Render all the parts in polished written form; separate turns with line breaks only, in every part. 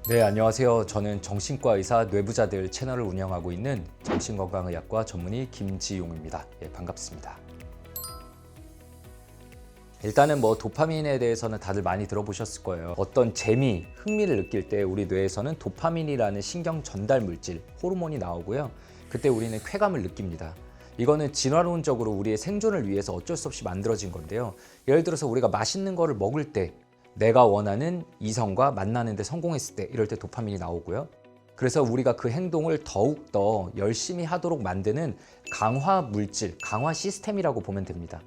네, 안녕하세요. 저는 정신과 의사 뇌부자들 채널을 운영하고 있는 정신건강의학과 전문의 김지용입니다. 반갑습니다. 일단은 도파민에 대해서는 다들 많이 들어보셨을 거예요. 어떤 재미, 흥미를 느낄 때 우리 뇌에서는 도파민이라는 신경 전달 물질, 호르몬이 나오고요. 그때 우리는 쾌감을 느낍니다. 이거는 진화론적으로 우리의 생존을 위해서 어쩔 수 없이 만들어진 건데요. 예를 들어서 우리가 맛있는 거를 먹을 때 내가 원하는 이성과 만나는 데 성공했을 때 이럴 때 도파민이 나오고요. 그래서 우리가 그 행동을 더욱더 열심히 하도록 만드는 강화 물질, 강화 시스템이라고 보면 됩니다.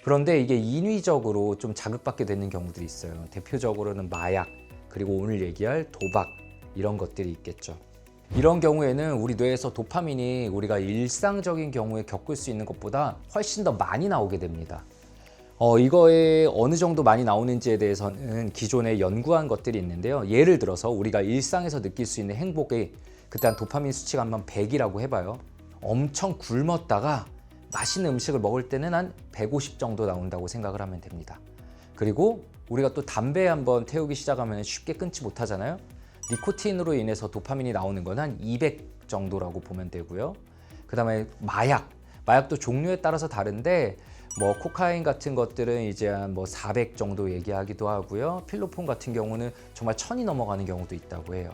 그런데 이게 인위적으로 좀 자극받게 되는 경우들이 있어요. 대표적으로는 마약, 그리고 오늘 얘기할 도박, 이런 것들이 있겠죠. 이런 경우에는 우리 뇌에서 도파민이 우리가 일상적인 경우에 겪을 수 있는 것보다 훨씬 더 많이 나오게 됩니다. 이거에 어느 정도 많이 나오는지에 대해서는 기존에 연구한 것들이 있는데요. 예를 들어서 우리가 일상에서 느낄 수 있는 행복이 그때 한 도파민 수치가 한번 100이라고 해봐요. 엄청 굶었다가 맛있는 음식을 먹을 때는 한 150 정도 나온다고 생각을 하면 됩니다. 그리고 우리가 또 담배 한번 태우기 시작하면 쉽게 끊지 못하잖아요. 니코틴으로 인해서 도파민이 나오는 건 한 200 정도라고 보면 되고요. 그 다음에 마약도 종류에 따라서 다른데 코카인 같은 것들은 이제 한 400 정도 얘기하기도 하고요. 필로폰 같은 경우는 정말 1000이 넘어가는 경우도 있다고 해요.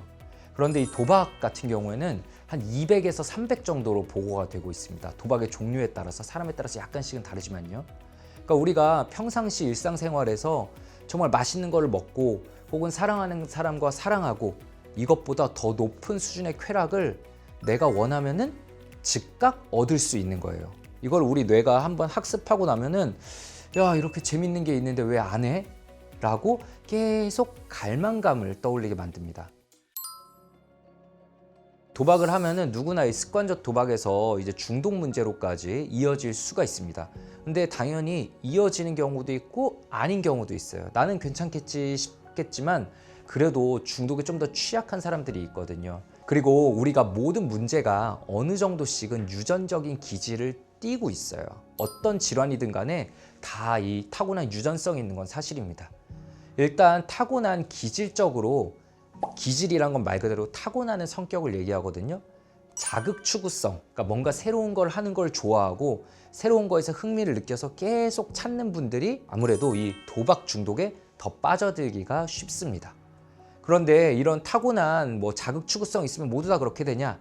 그런데 이 도박 같은 경우에는 한 200에서 300 정도로 보고가 되고 있습니다. 도박의 종류에 따라서, 사람에 따라서 약간씩은 다르지만요. 그러니까 우리가 평상시 일상생활에서 정말 맛있는 거를 먹고 혹은 사랑하는 사람과 사랑하고 이것보다 더 높은 수준의 쾌락을 내가 원하면은 즉각 얻을 수 있는 거예요. 이걸 우리 뇌가 한번 학습하고 나면은 야, 이렇게 재밌는 게 있는데 왜 안 해? 라고 계속 갈망감을 떠올리게 만듭니다. 도박을 하면은 누구나 이 습관적 도박에서 이제 중독 문제로까지 이어질 수가 있습니다. 근데 당연히 이어지는 경우도 있고 아닌 경우도 있어요. 나는 괜찮겠지 싶겠지만 그래도 중독에 좀 더 취약한 사람들이 있거든요. 그리고 우리가 모든 문제가 어느 정도씩은 유전적인 기질을 띠고 있어요. 어떤 질환이든 간에 다 이 타고난 유전성이 있는 건 사실입니다. 일단 타고난 기질적으로, 기질이란 건 말 그대로 타고나는 성격을 얘기하거든요. 자극 추구성, 그러니까 뭔가 새로운 걸 하는 걸 좋아하고 새로운 거에서 흥미를 느껴서 계속 찾는 분들이 아무래도 이 도박 중독에 더 빠져들기가 쉽습니다. 그런데 이런 타고난 자극 추구성 있으면 모두 다 그렇게 되냐?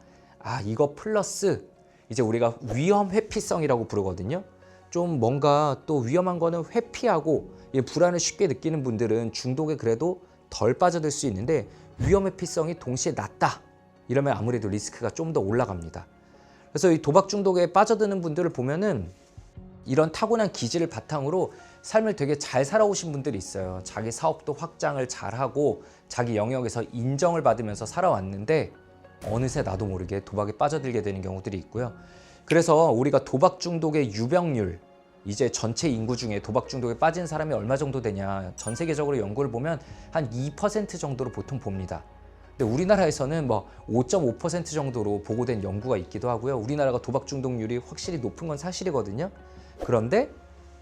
이거 플러스 이제 우리가 위험 회피성이라고 부르거든요. 좀 뭔가 또 위험한 거는 회피하고 불안을 쉽게 느끼는 분들은 중독에 그래도 덜 빠져들 수 있는데 위험 회피성이 동시에 낮다. 이러면 아무래도 리스크가 좀 더 올라갑니다. 그래서 이 도박 중독에 빠져드는 분들을 보면은 이런 타고난 기질을 바탕으로 삶을 되게 잘 살아오신 분들이 있어요. 자기 사업도 확장을 잘하고 자기 영역에서 인정을 받으면서 살아왔는데 어느새 나도 모르게 도박에 빠져들게 되는 경우들이 있고요. 그래서 우리가 도박 중독의 유병률, 이제 전체 인구 중에 도박 중독에 빠진 사람이 얼마 정도 되냐, 전 세계적으로 연구를 보면 한 2% 정도로 보통 봅니다. 근데 우리나라에서는 5.5% 정도로 보고된 연구가 있기도 하고요. 우리나라가 도박 중독률이 확실히 높은 건 사실이거든요. 그런데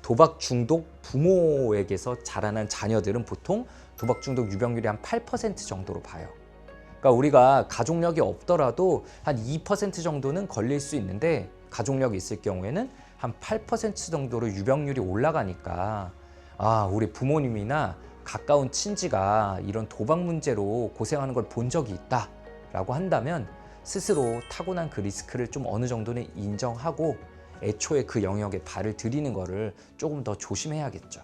도박 중독 부모에게서 자라난 자녀들은 보통 도박 중독 유병률이 한 8% 정도로 봐요. 그러니까 우리가 가족력이 없더라도 한 2% 정도는 걸릴 수 있는데 가족력이 있을 경우에는 한 8% 정도로 유병률이 올라가니까 우리 부모님이나 가까운 친지가 이런 도박 문제로 고생하는 걸 본 적이 있다라고 한다면 스스로 타고난 그 리스크를 좀 어느 정도는 인정하고 애초에 그 영역에 발을 들이는 거를 조금 더 조심해야겠죠.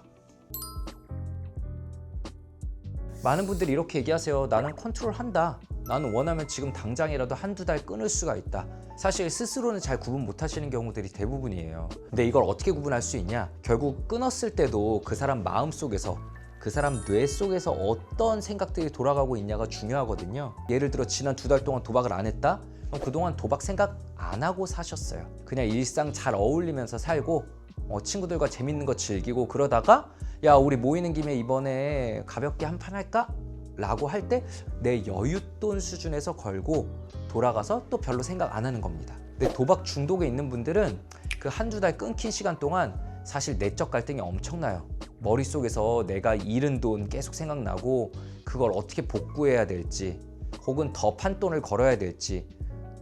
많은 분들이 이렇게 얘기하세요. 나는 컨트롤한다. 나는 원하면 지금 당장이라도 한두 달 끊을 수가 있다. 사실 스스로는 잘 구분 못 하시는 경우들이 대부분이에요. 근데 이걸 어떻게 구분할 수 있냐? 결국 끊었을 때도 그 사람 마음 속에서, 그 사람 뇌 속에서 어떤 생각들이 돌아가고 있냐가 중요하거든요. 예를 들어 지난 2달 동안 도박을 안 했다? 그럼 그동안 도박 생각 안 하고 사셨어요. 그냥 일상 잘 어울리면서 살고 친구들과 재밌는 거 즐기고 그러다가 야, 우리 모이는 김에 이번에 가볍게 한 판 할까? 라고 할 때 내 여윳돈 수준에서 걸고 돌아가서 또 별로 생각 안 하는 겁니다. 근데 도박 중독에 있는 분들은 그 한두 달 끊긴 시간 동안 사실 내적 갈등이 엄청나요. 머릿속에서 내가 잃은 돈 계속 생각나고 그걸 어떻게 복구해야 될지 혹은 더 판돈을 걸어야 될지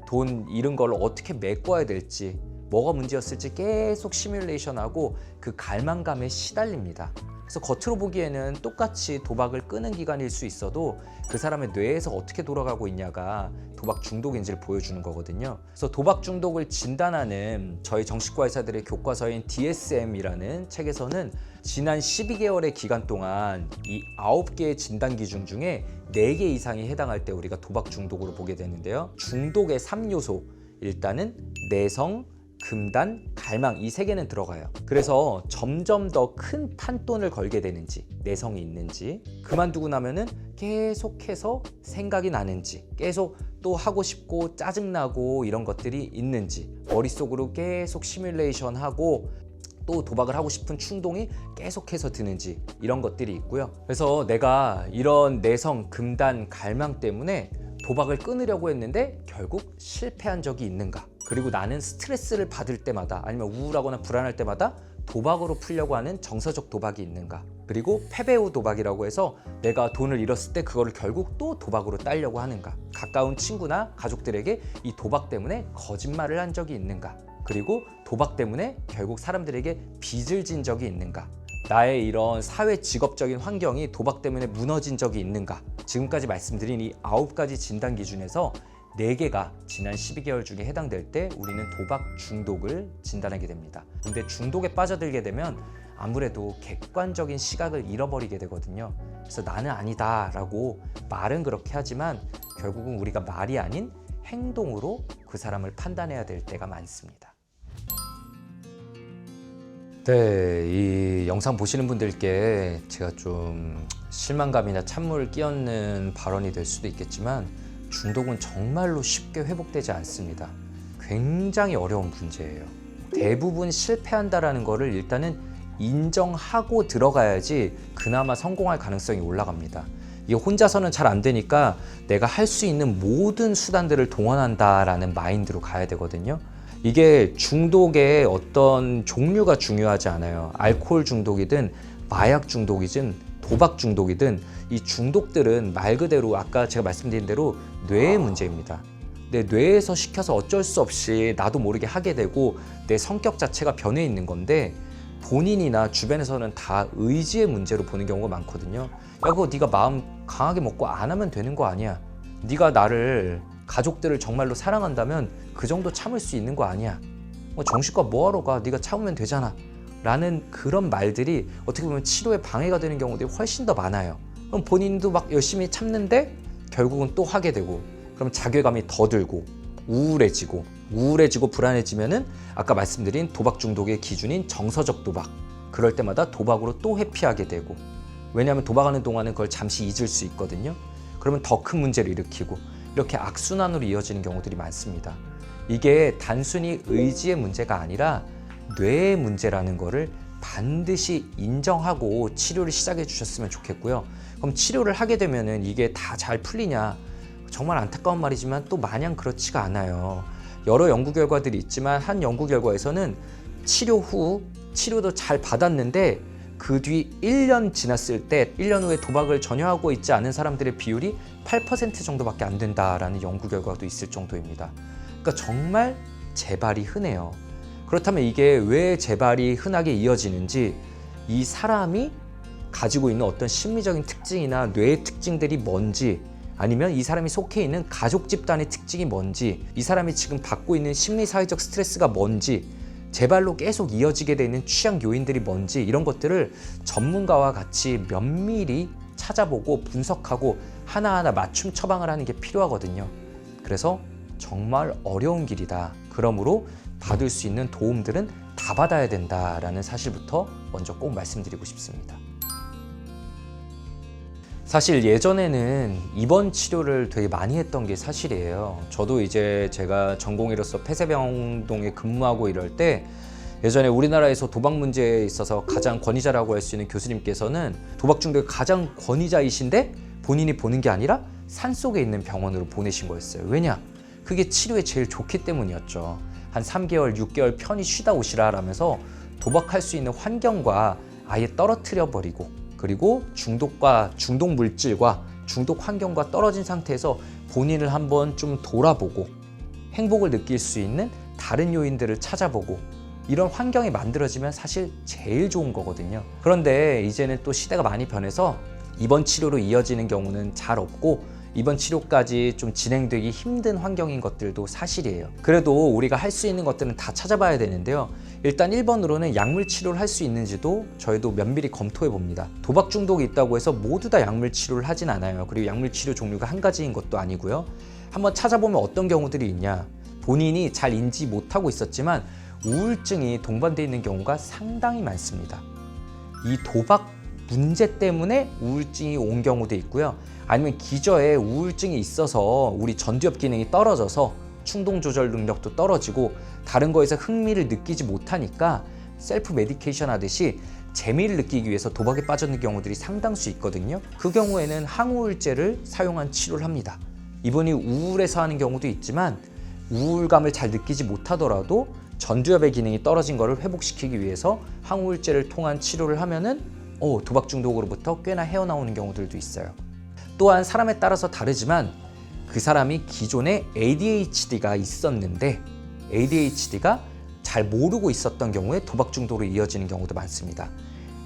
돈 잃은 걸 어떻게 메꿔야 될지 뭐가 문제였을지 계속 시뮬레이션하고 그 갈망감에 시달립니다. 그래서 겉으로 보기에는 똑같이 도박을 끄는 기간일 수 있어도 그 사람의 뇌에서 어떻게 돌아가고 있냐가 도박 중독인지를 보여주는 거거든요. 그래서 도박 중독을 진단하는 저희 정신과 의사들의 교과서인 DSM이라는 책에서는 지난 12개월의 기간 동안 이 9개의 진단 기준 중에 4개 이상이 해당할 때 우리가 도박 중독으로 보게 되는데요. 중독의 3요소, 일단은 내성, 금단, 갈망, 이 3개는 들어가요. 그래서 점점 더 큰 판돈을 걸게 되는지, 내성이 있는지, 그만두고 나면은 계속해서 생각이 나는지, 계속 또 하고 싶고 짜증나고 이런 것들이 있는지, 머릿속으로 계속 시뮬레이션하고 또 도박을 하고 싶은 충동이 계속해서 드는지, 이런 것들이 있고요. 그래서 내가 이런 내성, 금단, 갈망 때문에 도박을 끊으려고 했는데 결국 실패한 적이 있는가? 그리고 나는 스트레스를 받을 때마다 아니면 우울하거나 불안할 때마다 도박으로 풀려고 하는 정서적 도박이 있는가? 그리고 패배 후 도박이라고 해서 내가 돈을 잃었을 때 그거를 결국 또 도박으로 따려고 하는가? 가까운 친구나 가족들에게 이 도박 때문에 거짓말을 한 적이 있는가? 그리고 도박 때문에 결국 사람들에게 빚을 진 적이 있는가? 나의 이런 사회 직업적인 환경이 도박 때문에 무너진 적이 있는가? 지금까지 말씀드린 이 9가지 진단 기준에서 4개가 지난 12개월 중에 해당될 때 우리는 도박 중독을 진단하게 됩니다. 근데 중독에 빠져들게 되면 아무래도 객관적인 시각을 잃어버리게 되거든요. 그래서 나는 아니다 라고 말은 그렇게 하지만 결국은 우리가 말이 아닌 행동으로 그 사람을 판단해야 될 때가 많습니다. 네, 이 영상 보시는 분들께 제가 좀 실망감이나 찬물을 끼얹는 발언이 될 수도 있겠지만 중독은 정말로 쉽게 회복되지 않습니다. 굉장히 어려운 문제예요. 대부분 실패한다라는 거를 일단은 인정하고 들어가야지 그나마 성공할 가능성이 올라갑니다. 이게 혼자서는 잘 안 되니까 내가 할 수 있는 모든 수단들을 동원한다라는 마인드로 가야 되거든요. 이게 중독의 어떤 종류가 중요하지 않아요. 알코올 중독이든 마약 중독이든 도박 중독이든 이 중독들은 말 그대로 아까 제가 말씀드린 대로 뇌의 문제입니다. 내 뇌에서 시켜서 어쩔 수 없이 나도 모르게 하게 되고 내 성격 자체가 변해 있는 건데 본인이나 주변에서는 다 의지의 문제로 보는 경우가 많거든요. 야, 그거 네가 마음 강하게 먹고 안 하면 되는 거 아니야. 네가 나를 가족들을 정말로 사랑한다면 그 정도 참을 수 있는 거 아니야. 정신과 뭐하러 가? 네가 참으면 되잖아. 라는 그런 말들이 어떻게 보면 치료에 방해가 되는 경우들이 훨씬 더 많아요. 그럼 본인도 막 열심히 참는데 결국은 또 하게 되고 그럼 자괴감이 더 들고 우울해지고 불안해지면은 아까 말씀드린 도박 중독의 기준인 정서적 도박, 그럴 때마다 도박으로 또 회피하게 되고, 왜냐하면 도박하는 동안은 그걸 잠시 잊을 수 있거든요. 그러면 더 큰 문제를 일으키고 이렇게 악순환으로 이어지는 경우들이 많습니다. 이게 단순히 의지의 문제가 아니라 뇌의 문제라는 거를 반드시 인정하고 치료를 시작해 주셨으면 좋겠고요. 그럼 치료를 하게 되면은 이게 다 잘 풀리냐? 정말 안타까운 말이지만 또 마냥 그렇지가 않아요. 여러 연구 결과들이 있지만 한 연구 결과에서는 치료 후 치료도 잘 받았는데 그 뒤 1년 지났을 때 1년 후에 도박을 전혀 하고 있지 않은 사람들의 비율이 8% 정도밖에 안 된다라는 연구 결과도 있을 정도입니다. 그러니까 정말 재발이 흔해요. 그렇다면 이게 왜 재발이 흔하게 이어지는지, 이 사람이 가지고 있는 어떤 심리적인 특징이나 뇌의 특징들이 뭔지, 아니면 이 사람이 속해 있는 가족 집단의 특징이 뭔지, 이 사람이 지금 받고 있는 심리사회적 스트레스가 뭔지, 재발로 계속 이어지게 되는 취약 요인들이 뭔지, 이런 것들을 전문가와 같이 면밀히 찾아보고 분석하고 하나하나 맞춤 처방을 하는 게 필요하거든요. 그래서 정말 어려운 길이다. 그러므로 받을 수 있는 도움들은 다 받아야 된다라는 사실부터 먼저 꼭 말씀드리고 싶습니다. 사실 예전에는 입원 치료를 되게 많이 했던 게 사실이에요. 저도 이제 제가 전공의로서 폐쇄병동에 근무하고 이럴 때 예전에 우리나라에서 도박 문제에 있어서 가장 권위자라고 할 수 있는 교수님께서는 도박 중독의 가장 권위자이신데 본인이 보는 게 아니라 산속에 있는 병원으로 보내신 거였어요. 왜냐? 그게 치료에 제일 좋기 때문이었죠. 한 3개월, 6개월 편히 쉬다 오시라 라면서 도박할 수 있는 환경과 아예 떨어뜨려 버리고, 그리고 중독 물질과 중독 환경과 떨어진 상태에서 본인을 한번 좀 돌아보고 행복을 느낄 수 있는 다른 요인들을 찾아보고, 이런 환경이 만들어지면 사실 제일 좋은 거거든요. 그런데 이제는 또 시대가 많이 변해서 입원 치료로 이어지는 경우는 잘 없고, 입원 치료까지 좀 진행되기 힘든 환경인 것들도 사실이에요. 그래도 우리가 할 수 있는 것들은 다 찾아봐야 되는데요. 일단 1번으로는 약물 치료를 할 수 있는지도 저희도 면밀히 검토해 봅니다. 도박 중독이 있다고 해서 모두 다 약물 치료를 하진 않아요. 그리고 약물 치료 종류가 한 가지인 것도 아니고요. 한번 찾아보면 어떤 경우들이 있냐. 본인이 잘 인지 못하고 있었지만 우울증이 동반되어 있는 경우가 상당히 많습니다. 이 도박 문제 때문에 우울증이 온 경우도 있고요. 아니면 기저에 우울증이 있어서 우리 전두엽 기능이 떨어져서 충동 조절 능력도 떨어지고 다른 거에서 흥미를 느끼지 못하니까 셀프 메디케이션 하듯이 재미를 느끼기 위해서 도박에 빠졌는 경우들이 상당수 있거든요. 그 경우에는 항우울제를 사용한 치료를 합니다. 이분이 우울해서 하는 경우도 있지만 우울감을 잘 느끼지 못하더라도 전두엽의 기능이 떨어진 것을 회복시키기 위해서 항우울제를 통한 치료를 하면은 도박 중독으로부터 꽤나 헤어나오는 경우들도 있어요. 또한 사람에 따라서 다르지만 그 사람이 기존에 ADHD가 있었는데 ADHD가 잘 모르고 있었던 경우에 도박 중독으로 이어지는 경우도 많습니다.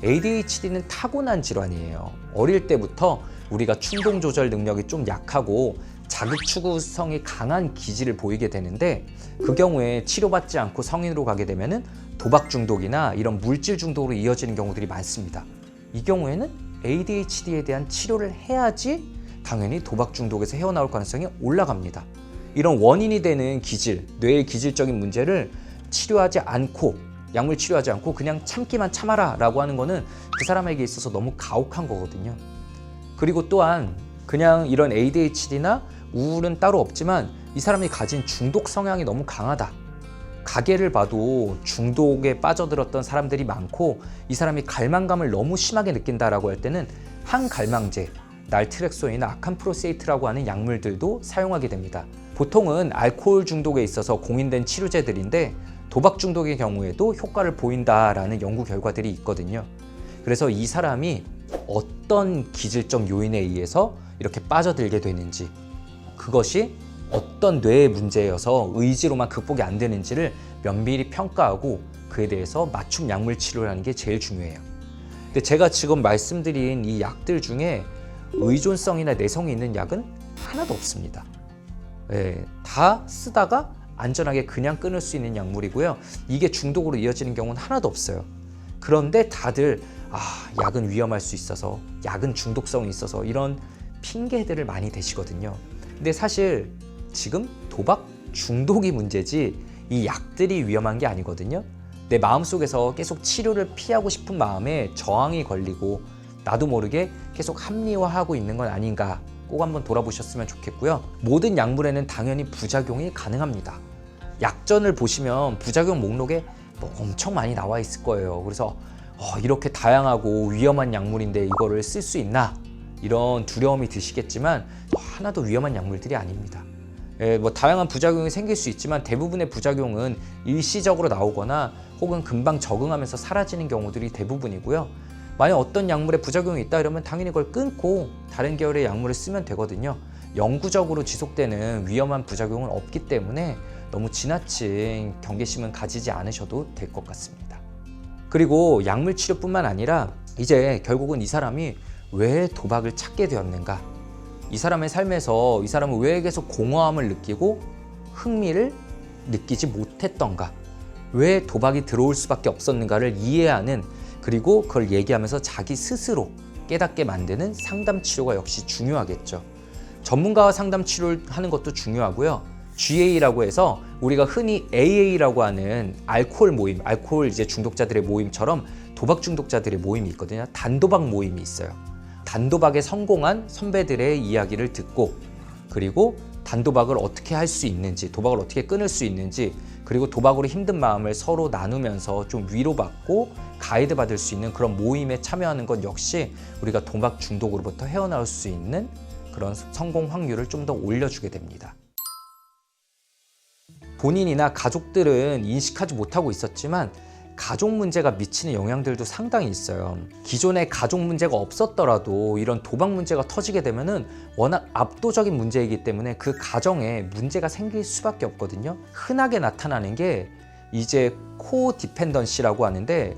ADHD는 타고난 질환이에요. 어릴 때부터 우리가 충동 조절 능력이 좀 약하고 자극 추구성이 강한 기질을 보이게 되는데, 그 경우에 치료받지 않고 성인으로 가게 되면은 도박 중독이나 이런 물질 중독으로 이어지는 경우들이 많습니다. 이 경우에는 ADHD에 대한 치료를 해야지 당연히 도박 중독에서 헤어나올 가능성이 올라갑니다. 이런 원인이 되는 기질, 뇌의 기질적인 문제를 치료하지 않고, 약물 치료하지 않고 그냥 참기만 참아라 라고 하는 거는 그 사람에게 있어서 너무 가혹한 거거든요. 그리고 또한 그냥 이런 ADHD나 우울은 따로 없지만 이 사람이 가진 중독 성향이 너무 강하다. 가게를 봐도 중독에 빠져들었던 사람들이 많고 이 사람이 갈망감을 너무 심하게 느낀다라고 할 때는 항갈망제, 날트렉소이나 아캄프로세이트라고 하는 약물들도 사용하게 됩니다. 보통은 알코올 중독에 있어서 공인된 치료제들인데 도박 중독의 경우에도 효과를 보인다라는 연구 결과들이 있거든요. 그래서 이 사람이 어떤 기질적 요인에 의해서 이렇게 빠져들게 되는지, 그것이 어떤 뇌의 문제여서 의지로만 극복이 안 되는지를 면밀히 평가하고 그에 대해서 맞춤 약물 치료를 하는 게 제일 중요해요. 근데 제가 지금 말씀드린 이 약들 중에 의존성이나 내성이 있는 약은 하나도 없습니다. 다 쓰다가 안전하게 그냥 끊을 수 있는 약물이고요. 이게 중독으로 이어지는 경우는 하나도 없어요. 그런데 다들 약은 위험할 수 있어서, 약은 중독성이 있어서 이런 핑계들을 많이 대시거든요. 근데 사실 지금 도박 중독이 문제지 이 약들이 위험한 게 아니거든요. 내 마음속에서 계속 치료를 피하고 싶은 마음에 저항이 걸리고 나도 모르게 계속 합리화하고 있는 건 아닌가 꼭 한번 돌아보셨으면 좋겠고요. 모든 약물에는 당연히 부작용이 가능합니다. 약전을 보시면 부작용 목록에 엄청 많이 나와 있을 거예요. 그래서 이렇게 다양하고 위험한 약물인데 이거를 쓸 수 있나? 이런 두려움이 드시겠지만 하나도 위험한 약물들이 아닙니다. 다양한 부작용이 생길 수 있지만 대부분의 부작용은 일시적으로 나오거나 혹은 금방 적응하면서 사라지는 경우들이 대부분이고요. 만약 어떤 약물에 부작용이 있다 이러면 당연히 그걸 끊고 다른 계열의 약물을 쓰면 되거든요. 영구적으로 지속되는 위험한 부작용은 없기 때문에 너무 지나친 경계심은 가지지 않으셔도 될 것 같습니다. 그리고 약물 치료뿐만 아니라 이제 결국은 이 사람이 왜 도박을 찾게 되었는가, 이 사람의 삶에서 이 사람은 왜 계속 공허함을 느끼고 흥미를 느끼지 못했던가, 왜 도박이 들어올 수밖에 없었는가를 이해하는, 그리고 그걸 얘기하면서 자기 스스로 깨닫게 만드는 상담 치료가 역시 중요하겠죠. 전문가와 상담 치료를 하는 것도 중요하고요. GA라고 해서 우리가 흔히 AA라고 하는 알코올 모임, 알코올 이제 중독자들의 모임처럼 도박 중독자들의 모임이 있거든요. 단도박 모임이 있어요. 단도박에 성공한 선배들의 이야기를 듣고, 그리고 단도박을 어떻게 할 수 있는지, 도박을 어떻게 끊을 수 있는지, 그리고 도박으로 힘든 마음을 서로 나누면서 좀 위로받고 가이드 받을 수 있는 그런 모임에 참여하는 것 역시 우리가 도박 중독으로부터 헤어나올 수 있는 그런 성공 확률을 좀 더 올려주게 됩니다. 본인이나 가족들은 인식하지 못하고 있었지만 가족 문제가 미치는 영향들도 상당히 있어요. 기존에 가족 문제가 없었더라도 이런 도박 문제가 터지게 되면은 워낙 압도적인 문제이기 때문에 그 가정에 문제가 생길 수밖에 없거든요. 흔하게 나타나는 게 이제 코디펜던시라고 하는데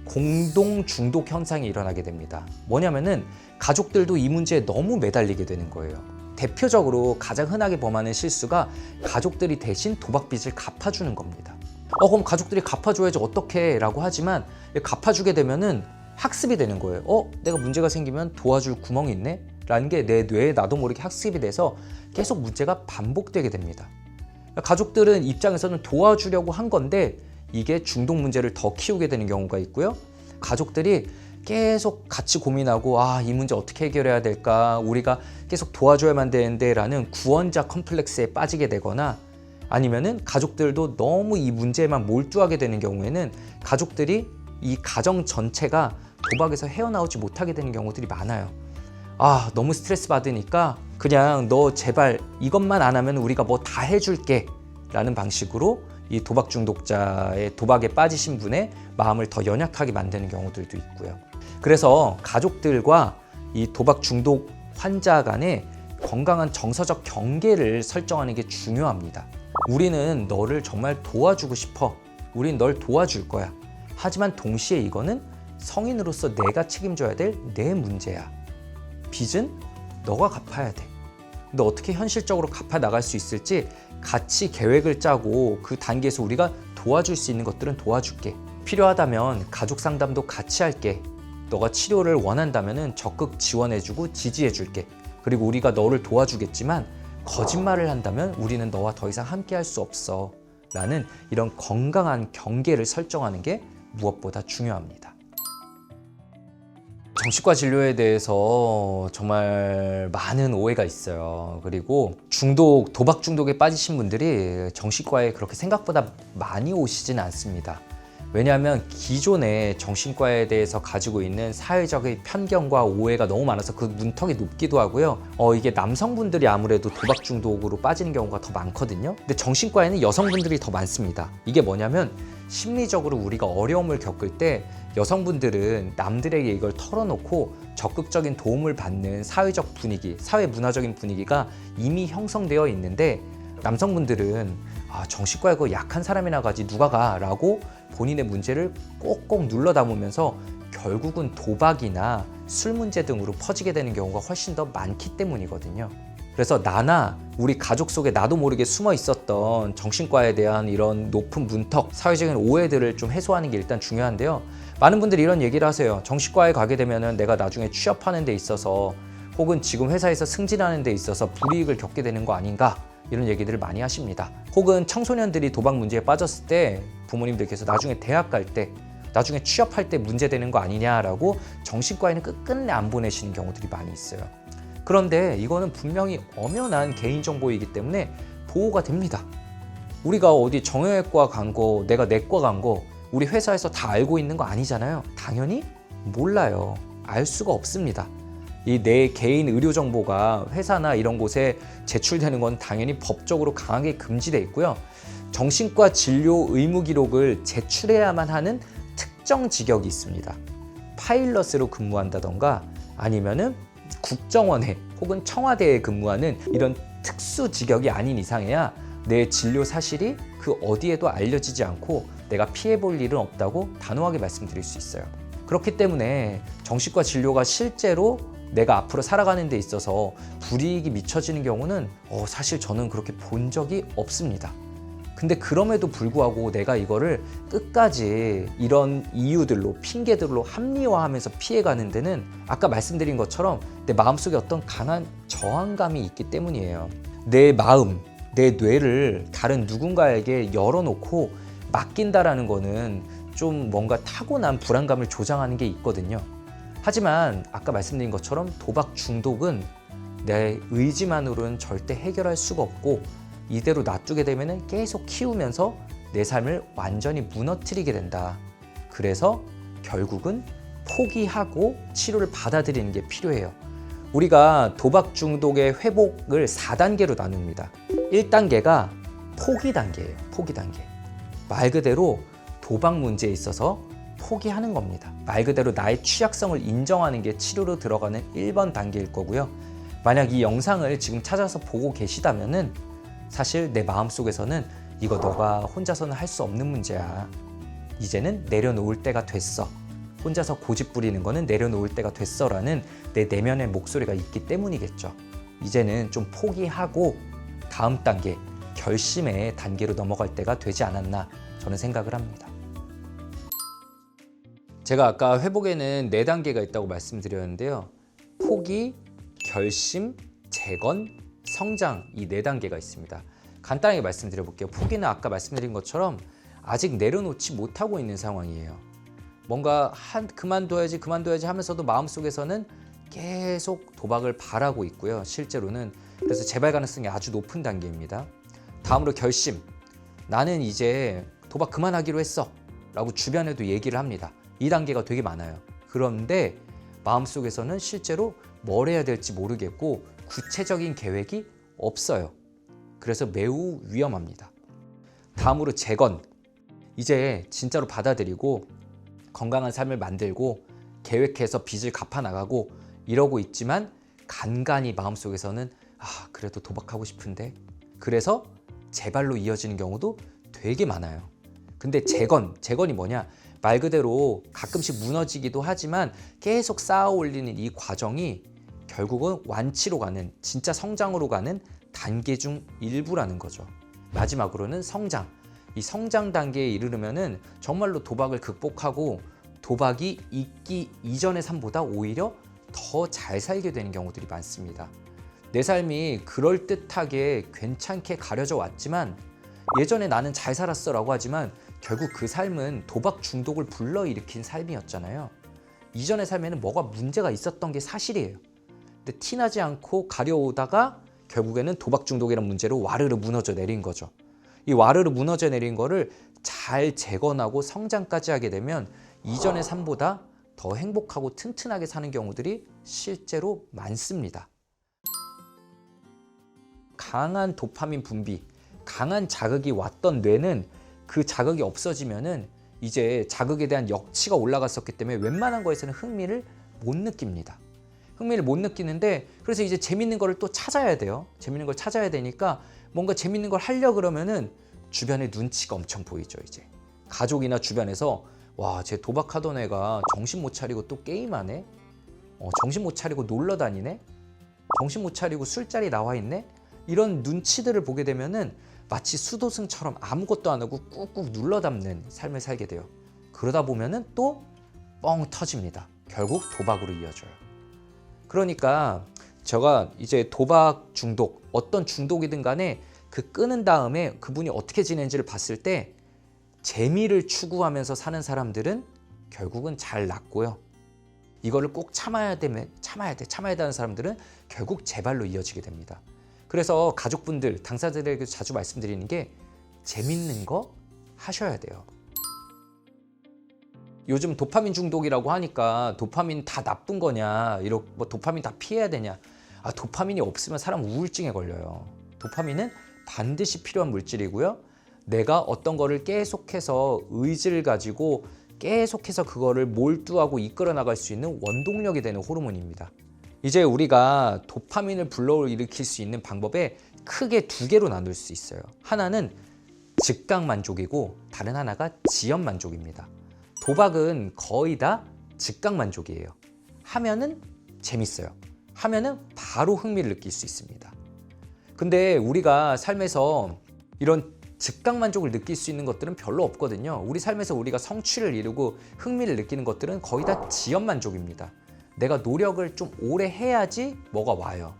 공동 중독 현상이 일어나게 됩니다. 뭐냐면은 가족들도 이 문제에 너무 매달리게 되는 거예요. 대표적으로 가장 흔하게 범하는 실수가 가족들이 대신 도박빚을 갚아주는 겁니다. 그럼 가족들이 갚아줘야지 어떡해 라고 하지만 갚아주게 되면은 학습이 되는 거예요. 내가 문제가 생기면 도와줄 구멍이 있네? 라는 게 내 뇌에 나도 모르게 학습이 돼서 계속 문제가 반복되게 됩니다. 가족들은 입장에서는 도와주려고 한 건데 이게 중독 문제를 더 키우게 되는 경우가 있고요. 가족들이 계속 같이 고민하고 이 문제 어떻게 해결해야 될까? 우리가 계속 도와줘야만 되는데 라는 구원자 컴플렉스에 빠지게 되거나 아니면은 가족들도 너무 이 문제에만 몰두하게 되는 경우에는 가족들이 이 가정 전체가 도박에서 헤어나오지 못하게 되는 경우들이 많아요. 너무 스트레스 받으니까 그냥 너 제발 이것만 안 하면 우리가 뭐 다 해줄게 라는 방식으로 이 도박 중독자의 도박에 빠지신 분의 마음을 더 연약하게 만드는 경우들도 있고요. 그래서 가족들과 이 도박 중독 환자 간의 건강한 정서적 경계를 설정하는 게 중요합니다. 우리는 너를 정말 도와주고 싶어. 우린 널 도와줄 거야. 하지만 동시에 이거는 성인으로서 내가 책임져야 될 내 문제야. 빚은 너가 갚아야 돼. 근데 어떻게 현실적으로 갚아 나갈 수 있을지 같이 계획을 짜고 그 단계에서 우리가 도와줄 수 있는 것들은 도와줄게. 필요하다면 가족 상담도 같이 할게. 너가 치료를 원한다면 적극 지원해주고 지지해줄게. 그리고 우리가 너를 도와주겠지만 거짓말을 한다면 우리는 너와 더 이상 함께 할 수 없어 라는 이런 건강한 경계를 설정하는 게 무엇보다 중요합니다. 정신과 진료에 대해서 정말 많은 오해가 있어요. 그리고 도박 중독에 빠지신 분들이 정신과에 그렇게 생각보다 많이 오시지는 않습니다. 왜냐하면 기존에 정신과에 대해서 가지고 있는 사회적인 편견과 오해가 너무 많아서 그 문턱이 높기도 하고요. 이게 남성분들이 아무래도 도박 중독으로 빠지는 경우가 더 많거든요. 근데 정신과에는 여성분들이 더 많습니다. 이게 뭐냐면 심리적으로 우리가 어려움을 겪을 때 여성분들은 남들에게 이걸 털어놓고 적극적인 도움을 받는 사회적 분위기, 사회 문화적인 분위기가 이미 형성되어 있는데 남성분들은 정신과에 그 약한 사람이나 가지 누가 가? 라고 본인의 문제를 꼭꼭 눌러 담으면서 결국은 도박이나 술 문제 등으로 퍼지게 되는 경우가 훨씬 더 많기 때문이거든요. 그래서 나나 우리 가족 속에 나도 모르게 숨어 있었던 정신과에 대한 이런 높은 문턱, 사회적인 오해들을 좀 해소하는 게 일단 중요한데요. 많은 분들이 이런 얘기를 하세요. 정신과에 가게 되면 내가 나중에 취업하는 데 있어서 혹은 지금 회사에서 승진하는 데 있어서 불이익을 겪게 되는 거 아닌가? 이런 얘기들을 많이 하십니다. 혹은 청소년들이 도박 문제에 빠졌을 때 부모님들께서 나중에 대학 갈 때, 나중에 취업할 때 문제되는 거 아니냐라고 정신과에는 끝끝내 안 보내시는 경우들이 많이 있어요. 그런데 이거는 분명히 엄연한 개인정보이기 때문에 보호가 됩니다. 우리가 어디 정형외과 간 거, 내가 내과 간 거, 우리 회사에서 다 알고 있는 거 아니잖아요. 당연히 몰라요. 알 수가 없습니다. 이 내 개인 의료 정보가 회사나 이런 곳에 제출되는 건 당연히 법적으로 강하게 금지되어 있고요. 정신과 진료 의무 기록을 제출해야만 하는 특정 직역이 있습니다. 파일럿으로 근무한다던가 아니면은 국정원에 혹은 청와대에 근무하는 이런 특수 직역이 아닌 이상해야 내 진료 사실이 그 어디에도 알려지지 않고 내가 피해 볼 일은 없다고 단호하게 말씀드릴 수 있어요. 그렇기 때문에 정신과 진료가 실제로 내가 앞으로 살아가는 데 있어서 불이익이 미쳐지는 경우는 사실 저는 그렇게 본 적이 없습니다. 근데 그럼에도 불구하고 내가 이거를 끝까지 이런 이유들로 핑계들로 합리화하면서 피해가는 데는 아까 말씀드린 것처럼 내 마음속에 어떤 강한 저항감이 있기 때문이에요. 내 마음, 내 뇌를 다른 누군가에게 열어놓고 맡긴다라는 거는 좀 뭔가 타고난 불안감을 조장하는 게 있거든요. 하지만 아까 말씀드린 것처럼 도박 중독은 내 의지만으로는 절대 해결할 수가 없고 이대로 놔두게 되면 계속 키우면서 내 삶을 완전히 무너뜨리게 된다. 그래서 결국은 포기하고 치료를 받아들이는 게 필요해요. 우리가 도박 중독의 회복을 4단계로 나눕니다. 1단계가 포기 단계예요. 포기 단계. 말 그대로 도박 문제에 있어서 포기하는 겁니다. 말 그대로 나의 취약성을 인정하는 게 치료로 들어가는 1번 단계일 거고요. 만약 이 영상을 지금 찾아서 보고 계시다면은 사실 내 마음속에서는 이거 너가 혼자서는 할 수 없는 문제야. 이제는 내려놓을 때가 됐어. 혼자서 고집 부리는 거는 내려놓을 때가 됐어라는 내 내면의 목소리가 있기 때문이겠죠. 이제는 좀 포기하고 다음 단계, 결심의 단계로 넘어갈 때가 되지 않았나 저는 생각을 합니다. 제가 아까 회복에는 4단계가 있다고 말씀드렸는데요. 포기, 결심, 재건, 성장 이 4단계가 있습니다. 간단하게 말씀드려볼게요. 포기는 아까 말씀드린 것처럼 아직 내려놓지 못하고 있는 상황이에요. 뭔가 그만둬야지 하면서도 마음속에서는 계속 도박을 바라고 있고요. 실제로는 그래서 재발 가능성이 아주 높은 단계입니다. 다음으로 결심. 나는 이제 도박 그만하기로 했어 라고 주변에도 얘기를 합니다. 이 단계가 되게 많아요. 그런데 마음속에서는 실제로 뭘 해야 될지 모르겠고 구체적인 계획이 없어요. 그래서 매우 위험합니다. 다음으로 재건. 이제 진짜로 받아들이고 건강한 삶을 만들고 계획해서 빚을 갚아나가고 이러고 있지만 간간히 마음속에서는 그래도 도박하고 싶은데, 그래서 재발로 이어지는 경우도 되게 많아요. 근데 재건이 뭐냐? 말 그대로 가끔씩 무너지기도 하지만 계속 쌓아 올리는 이 과정이 결국은 완치로 가는, 진짜 성장으로 가는 단계 중 일부라는 거죠. 마지막으로는 성장. 이 성장 단계에 이르려면은 정말로 도박을 극복하고 도박이 있기 이전의 삶보다 오히려 더 잘 살게 되는 경우들이 많습니다. 내 삶이 그럴듯하게 괜찮게 가려져 왔지만 예전에 나는 잘 살았어 라고 하지만 결국 그 삶은 도박 중독을 불러일으킨 삶이었잖아요. 이전의 삶에는 뭐가 문제가 있었던 게 사실이에요. 근데 티나지 않고 가려오다가 결국에는 도박 중독이라는 문제로 와르르 무너져 내린 거죠. 이 와르르 무너져 내린 거를 잘 재건하고 성장까지 하게 되면 이전의 삶보다 더 행복하고 튼튼하게 사는 경우들이 실제로 많습니다. 강한 도파민 분비, 강한 자극이 왔던 뇌는 그 자극이 없어지면은 이제 자극에 대한 역치가 올라갔었기 때문에 웬만한 거에서는 흥미를 못 느낍니다. 흥미를 못 느끼는데, 그래서 이제 재밌는 거를 또 찾아야 돼요. 재밌는 걸 찾아야 되니까 뭔가 재밌는 걸 하려 그러면은 주변에 눈치가 엄청 보이죠. 이제 가족이나 주변에서 와, 쟤 도박하던 애가 정신 못 차리고 또 게임하네? 정신 못 차리고 놀러 다니네? 정신 못 차리고 술자리 나와 있네? 이런 눈치들을 보게 되면은 마치 수도승처럼 아무것도 안 하고 꾹꾹 눌러 담는 삶을 살게 돼요. 그러다 보면은 또 뻥 터집니다. 결국 도박으로 이어져요. 그러니까 제가 이제 도박 중독, 어떤 중독이든 간에 그 끊은 다음에 그분이 어떻게 지내는지를 봤을 때 재미를 추구하면서 사는 사람들은 결국은 잘 낫고요. 이거를 꼭 참아야 되는 사람들은 결국 재발로 이어지게 됩니다. 그래서 가족분들, 당사자들에게 자주 말씀드리는 게 재밌는 거 하셔야 돼요. 요즘 도파민 중독이라고 하니까 도파민 다 나쁜 거냐, 도파민 다 피해야 되냐. 도파민이 없으면 사람 우울증에 걸려요. 도파민은 반드시 필요한 물질이고요. 내가 어떤 거를 계속해서 의지를 가지고 계속해서 그거를 몰두하고 이끌어 나갈 수 있는 원동력이 되는 호르몬입니다. 이제 우리가 도파민을 불러일으킬 수 있는 방법에 크게 2개로 나눌 수 있어요. 하나는 즉각 만족이고 다른 하나가 지연 만족입니다. 도박은 거의 다 즉각 만족이에요. 하면은 재밌어요. 하면은 바로 흥미를 느낄 수 있습니다. 근데 우리가 삶에서 이런 즉각 만족을 느낄 수 있는 것들은 별로 없거든요. 우리 삶에서 우리가 성취를 이루고 흥미를 느끼는 것들은 거의 다 지연 만족입니다. 내가 노력을 좀 오래 해야지 뭐가 와요.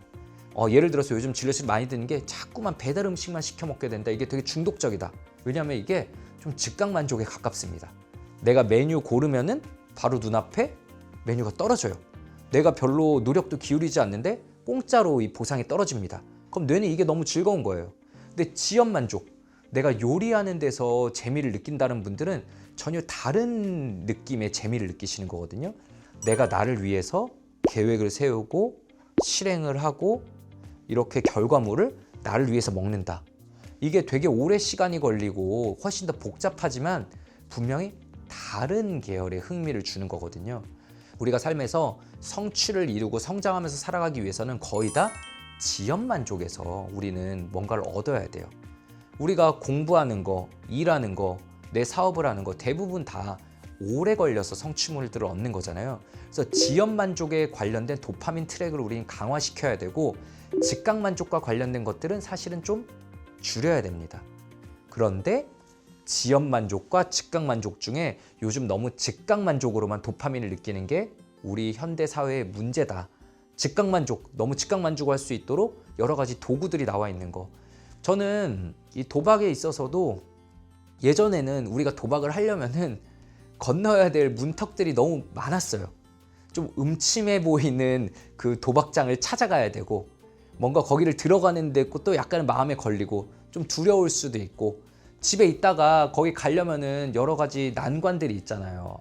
예를 들어서 요즘 질려서 많이 드는 게 자꾸만 배달 음식만 시켜 먹게 된다. 이게 되게 중독적이다. 왜냐하면 이게 좀 즉각 만족에 가깝습니다. 내가 메뉴 고르면은 바로 눈앞에 메뉴가 떨어져요. 내가 별로 노력도 기울이지 않는데 공짜로 이 보상이 떨어집니다. 그럼 뇌는 이게 너무 즐거운 거예요. 근데 지연 만족, 내가 요리하는 데서 재미를 느낀다는 분들은 전혀 다른 느낌의 재미를 느끼시는 거거든요. 내가 나를 위해서 계획을 세우고 실행을 하고 이렇게 결과물을 나를 위해서 먹는다. 이게 되게 오래 시간이 걸리고 훨씬 더 복잡하지만 분명히 다른 계열의 흥미를 주는 거거든요. 우리가 삶에서 성취를 이루고 성장하면서 살아가기 위해서는 거의 다 지연 만족에서 우리는 뭔가를 얻어야 돼요. 우리가 공부하는 거, 일하는 거, 내 사업을 하는 거 대부분 다 오래 걸려서 성취물들을 얻는 거잖아요. 그래서 지연 만족에 관련된 도파민 트랙을 우리는 강화시켜야 되고 즉각 만족과 관련된 것들은 사실은 좀 줄여야 됩니다. 그런데 지연 만족과 즉각 만족 중에 요즘 너무 즉각 만족으로만 도파민을 느끼는 게 우리 현대 사회의 문제다. 즉각 만족, 너무 즉각 만족할 수 있도록 여러 가지 도구들이 나와 있는 거. 저는 이 도박에 있어서도 예전에는 우리가 도박을 하려면은 건너야 될 문턱들이 너무 많았어요. 좀 음침해 보이는 그 도박장을 찾아가야 되고 뭔가 거기를 들어가는데 또 약간 마음에 걸리고 좀 두려울 수도 있고 집에 있다가 거기 가려면은 여러 가지 난관들이 있잖아요.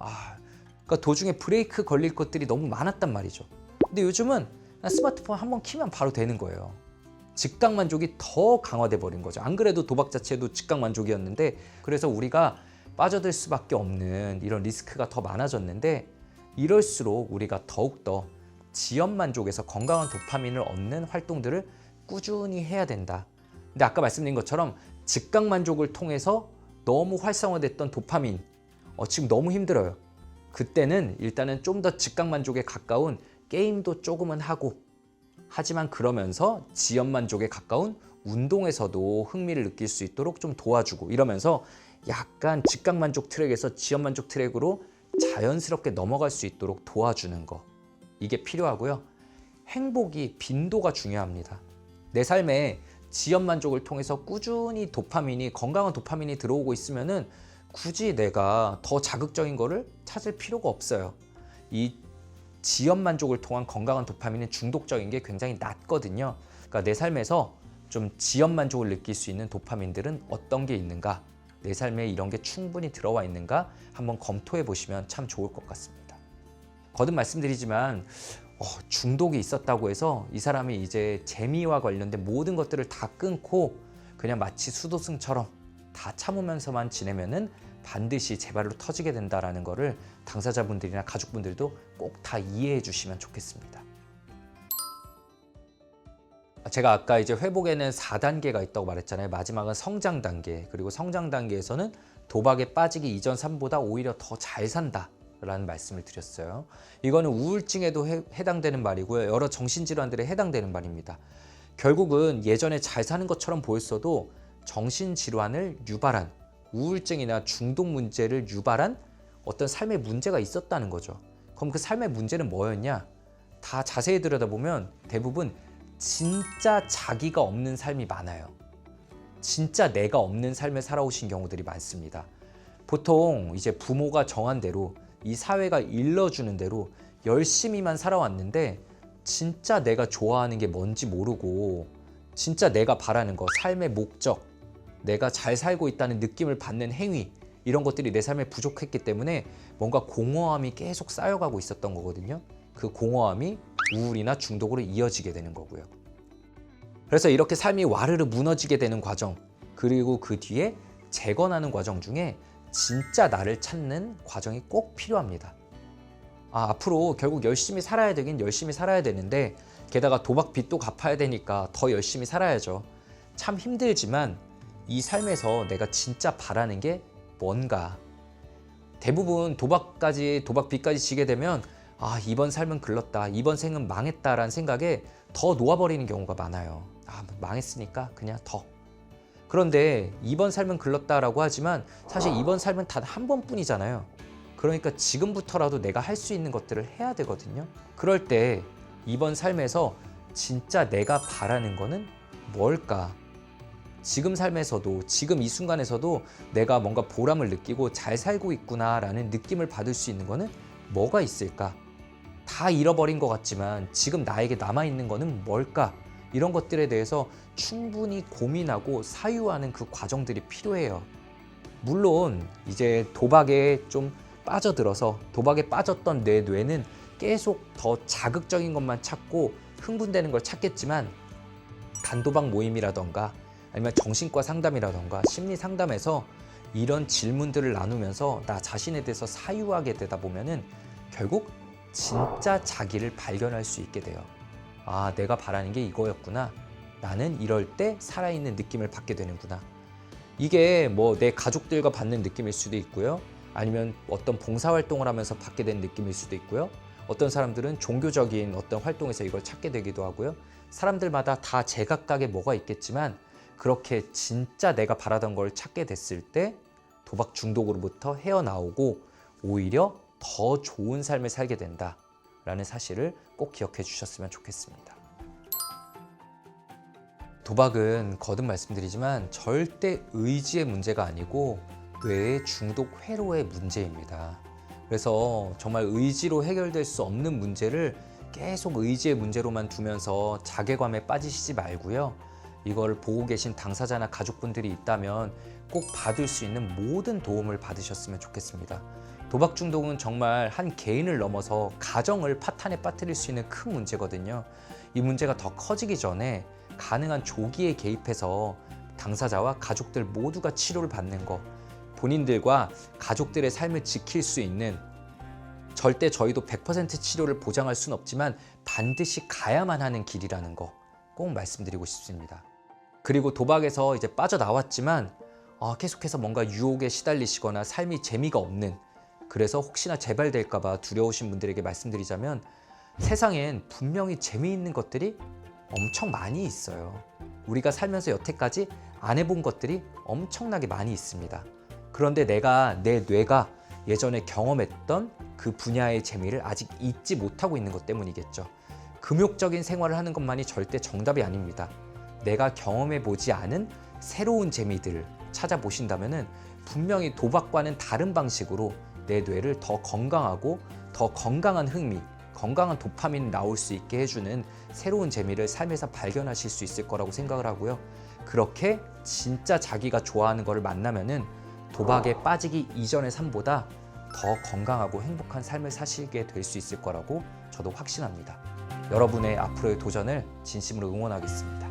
그러니까 도중에 브레이크 걸릴 것들이 너무 많았단 말이죠. 근데 요즘은 그냥 스마트폰 한번 키면 바로 되는 거예요. 즉각 만족이 더 강화돼 버린 거죠. 안 그래도 도박 자체도 즉각 만족이었는데 그래서 우리가 빠져들 수밖에 없는 이런 리스크가 더 많아졌는데 이럴수록 우리가 더욱더 지연 만족에서 건강한 도파민을 얻는 활동들을 꾸준히 해야 된다. 근데 아까 말씀드린 것처럼 즉각 만족을 통해서 너무 활성화됐던 도파민 지금 너무 힘들어요. 그때는 일단은 좀 더 즉각 만족에 가까운 게임도 조금은 하고 하지만 그러면서 지연 만족에 가까운 운동에서도 흥미를 느낄 수 있도록 좀 도와주고 이러면서 약간 즉각 만족 트랙에서 지연 만족 트랙으로 자연스럽게 넘어갈 수 있도록 도와주는 거 이게 필요하고요. 행복이 빈도가 중요합니다. 내 삶에 지연 만족을 통해서 꾸준히 도파민이 건강한 도파민이 들어오고 있으면은 굳이 내가 더 자극적인 거를 찾을 필요가 없어요. 이 지연 만족을 통한 건강한 도파민은 중독적인 게 굉장히 낮거든요. 그러니까 내 삶에서 좀 지연 만족을 느낄 수 있는 도파민들은 어떤 게 있는가? 내 삶에 이런 게 충분히 들어와 있는가? 한번 검토해 보시면 참 좋을 것 같습니다. 거듭 말씀드리지만 중독이 있었다고 해서 이 사람이 이제 재미와 관련된 모든 것들을 다 끊고 그냥 마치 수도승처럼 다 참으면서만 지내면은 반드시 재발로 터지게 된다라는 거를 당사자분들이나 가족분들도 꼭 다 이해해 주시면 좋겠습니다. 제가 아까 이제 회복에는 4단계가 있다고 말했잖아요. 마지막은 성장 단계. 그리고 성장 단계에서는 도박에 빠지기 이전 삶보다 오히려 더 잘 산다. 라는 말씀을 드렸어요. 이거는 우울증에도 해당되는 말이고요. 여러 정신질환들에 해당되는 말입니다. 결국은 예전에 잘 사는 것처럼 보였어도 정신질환을 유발한 우울증이나 중독 문제를 유발한 어떤 삶의 문제가 있었다는 거죠. 그럼 그 삶의 문제는 뭐였냐? 다 자세히 들여다보면 대부분 진짜 자기가 없는 삶이 많아요. 진짜 내가 없는 삶을 살아오신 경우들이 많습니다. 보통 이제 부모가 정한 대로 이 사회가 일러주는 대로 열심히만 살아왔는데 진짜 내가 좋아하는 게 뭔지 모르고 진짜 내가 바라는 거, 삶의 목적, 내가 잘 살고 있다는 느낌을 받는 행위 이런 것들이 내 삶에 부족했기 때문에 뭔가 공허함이 계속 쌓여가고 있었던 거거든요. 그 공허함이 우울이나 중독으로 이어지게 되는 거고요. 그래서 이렇게 삶이 와르르 무너지게 되는 과정 그리고 그 뒤에 재건하는 과정 중에 진짜 나를 찾는 과정이 꼭 필요합니다. 앞으로 결국 열심히 살아야 되긴 열심히 살아야 되는데 게다가 도박 빚도 갚아야 되니까 더 열심히 살아야죠. 참 힘들지만 이 삶에서 내가 진짜 바라는 게 뭔가 대부분 도박 빚까지 지게 되면 이번 삶은 글렀다, 이번 생은 망했다라는 생각에 더 놓아버리는 경우가 많아요. 망했으니까 그냥 더. 그런데 이번 삶은 글렀다라고 하지만 사실 이번 삶은 단 한 번뿐이잖아요. 그러니까 지금부터라도 내가 할 수 있는 것들을 해야 되거든요. 그럴 때 이번 삶에서 진짜 내가 바라는 거는 뭘까? 지금 삶에서도 지금 이 순간에서도 내가 뭔가 보람을 느끼고 잘 살고 있구나라는 느낌을 받을 수 있는 거는 뭐가 있을까? 다 잃어버린 것 같지만 지금 나에게 남아있는 거는 뭘까? 이런 것들에 대해서 충분히 고민하고 사유하는 그 과정들이 필요해요. 물론 이제 도박에 좀 빠져들어서 도박에 빠졌던 내 뇌는 계속 더 자극적인 것만 찾고 흥분되는 걸 찾겠지만 단도박 모임이라던가 아니면 정신과 상담이라던가 심리 상담에서 이런 질문들을 나누면서 나 자신에 대해서 사유하게 되다 보면은 결국 진짜 자기를 발견할 수 있게 돼요. 아, 내가 바라는 게 이거였구나. 나는 이럴 때 살아있는 느낌을 받게 되는구나. 이게 뭐 내 가족들과 받는 느낌일 수도 있고요. 아니면 어떤 봉사활동을 하면서 받게 된 느낌일 수도 있고요. 어떤 사람들은 종교적인 어떤 활동에서 이걸 찾게 되기도 하고요. 사람들마다 다 제각각의 뭐가 있겠지만 그렇게 진짜 내가 바라던 걸 찾게 됐을 때 도박 중독으로부터 헤어나오고 오히려 더 좋은 삶을 살게 된다라는 사실을 꼭 기억해 주셨으면 좋겠습니다. 도박은 거듭 말씀드리지만 절대 의지의 문제가 아니고 뇌의 중독 회로의 문제입니다. 그래서 정말 의지로 해결될 수 없는 문제를 계속 의지의 문제로만 두면서 자괴감에 빠지시지 말고요. 이걸 보고 계신 당사자나 가족분들이 있다면 꼭 받을 수 있는 모든 도움을 받으셨으면 좋겠습니다. 도박 중독은 정말 한 개인을 넘어서 가정을 파탄에 빠뜨릴 수 있는 큰 문제거든요. 이 문제가 더 커지기 전에 가능한 조기에 개입해서 당사자와 가족들 모두가 치료를 받는 거, 본인들과 가족들의 삶을 지킬 수 있는, 절대 저희도 100% 치료를 보장할 수는 없지만 반드시 가야만 하는 길이라는 거 꼭 말씀드리고 싶습니다. 그리고 도박에서 이제 빠져나왔지만 계속해서 뭔가 유혹에 시달리시거나 삶이 재미가 없는, 그래서 혹시나 재발될까 봐 두려우신 분들에게 말씀드리자면 세상엔 분명히 재미있는 것들이 엄청 많이 있어요. 우리가 살면서 여태까지 안 해본 것들이 엄청나게 많이 있습니다. 그런데 내 뇌가 예전에 경험했던 그 분야의 재미를 아직 잊지 못하고 있는 것 때문이겠죠. 금욕적인 생활을 하는 것만이 절대 정답이 아닙니다. 내가 경험해보지 않은 새로운 재미들을 찾아보신다면 분명히 도박과는 다른 방식으로 내 뇌를 더 건강하고 더 건강한 흥미, 건강한 도파민이 나올 수 있게 해주는 새로운 재미를 삶에서 발견하실 수 있을 거라고 생각을 하고요. 그렇게 진짜 자기가 좋아하는 거를 만나면은 도박에 빠지기 이전의 삶보다 더 건강하고 행복한 삶을 사시게 될 수 있을 거라고 저도 확신합니다. 여러분의 앞으로의 도전을 진심으로 응원하겠습니다.